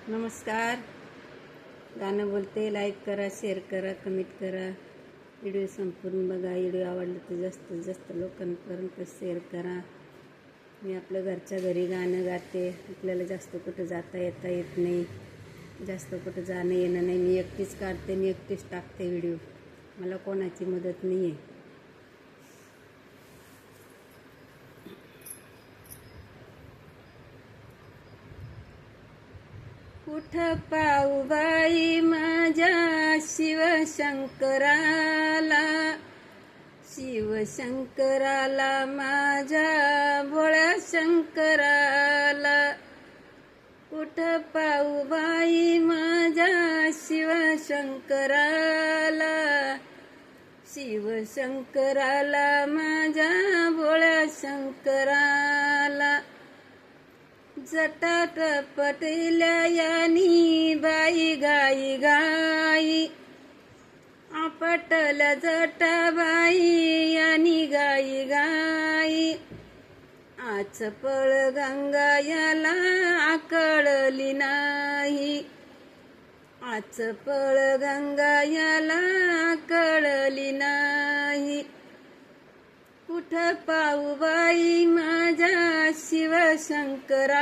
नमस्कार. गाणं बोलते. लाईक करा, शेअर करा, कमेंट करा. व्हिडिओ संपूर्ण बघा. व्हिडिओ आवडला तर जास्तीत जास्त लोकांपर्यंत शेअर करा. मी आपल्या घरच्या घरी गाणं गाते. आपल्याला जास्त कुठं जाता येत नाही. जास्त कुठं जाणं येणं नाही. मी एकटीच काढते, मी एकटीच टाकते व्हिडिओ. मला कोणाची मदत नाही आहे. कुठं पाहू बाई माझ्या शिवशंकराला, शिवशंकराला माझ्या भोळ्या शंकराला. कुठं पाहू बाई माझ्या शिवशंकराला, शिवशंकराला माझ्या भोळ्या शंकराला. जटात पटल्या यानी बाई गाई गाई, आपटल्या जटाबाई यानी गाई गाई. आचपळ गंगा याला आकळली नाही, आचपळ गंगा याला आकळली नाही. कुठं पाहू बाई माझ्या शिवशंकराला,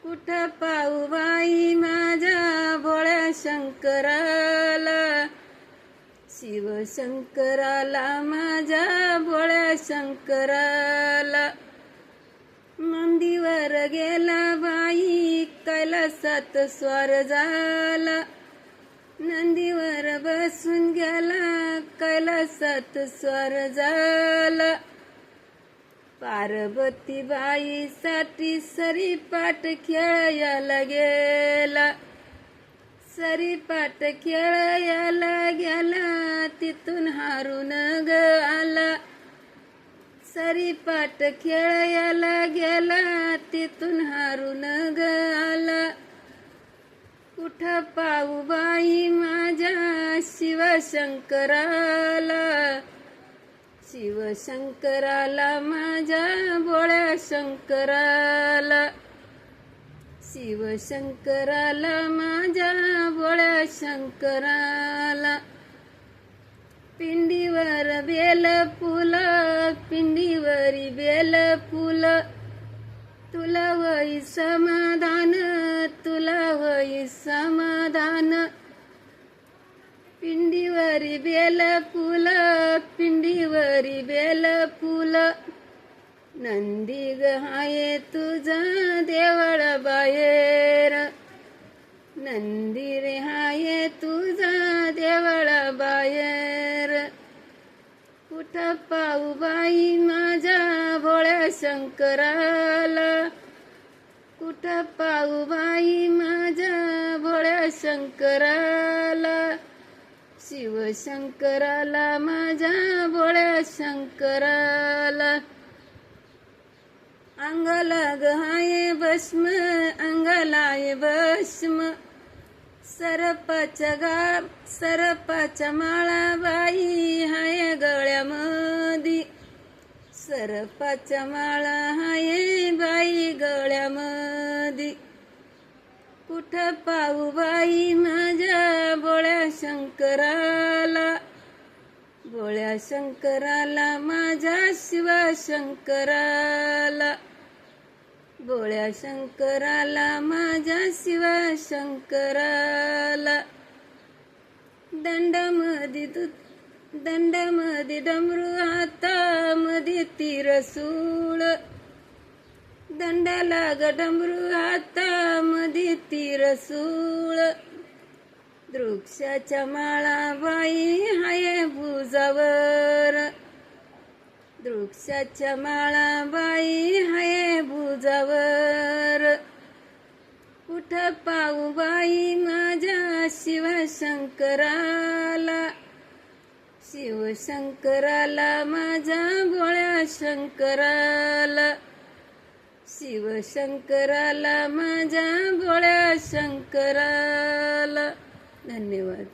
कुठं पाहू बाई माझ्या भोळ्या शंकराला, शिवशंकराला माझ्या भोळ्या शंकराला. नंदीवर गेला बाई कैलासात स्वार झाला, नंदीवर बसून गेला कैलासात स्वार झाला. पार्वती बाईसाठी सरीपाट खेळायला गेला, सरीपाट खेळायला गेला तिथून हारून ग आला, सरीपाट खेळायला गेला तिथून हारून ग आला. कुठं पाहू बाई माझ्या शिवशंकराला, शिवशंकराला माझ्या भोळ्या शंकराला, शिवशंकराला माझ्या भोळ्या शंकराला. पिंडीवर बेल फुल, पिंडीवरी बेल फुल, तुला होई समाधान, तुला होई समाधान. पिंडीवरी बेल फुल, पिंडीवरी बेल फुल, नंदी ग हाये तुझा देवळ बाहेर, नंदी रे हाये तुझा देवळ बाहेर. कुठं पाहू बाई माझ्या भोळ्या शंकराला, कुठं पाहू बाई माझ्या भोळ्या शंकराला, शिवशंकराला माझ्या भोळ्या शंकराला. अंगाला ग हाये भस्म, अंगाला आहे भस्म, सरपाच्या माळा बाई हाये गळ्यामधी, सरपाच्या माळा हाये बाई गळ्यामधी. कुठं पाहू बाई माझ्या भोळ्या शंकराला, भोळ्या शंकराला माझ्या शिवशंकराला, भोळ्या शंकराला माझ्या शिवशंकराला. दंडामध्ये डमरू हातामध्ये त्रिशूळ, दंडाला ग डमरू हातामध्ये त्रिशूळ. वृक्षाच्या माळा बाई हाये भुजावर, वृक्षाच्या माळा बाई हाये भुजावर. कुठं पाहू बाई माझ्या शिवशंकराला, शिवशंकराला माझ्या भोळ्या शंकराला, शिवशंकराला माझ्या भोळ्या शंकराला. धन्यवाद.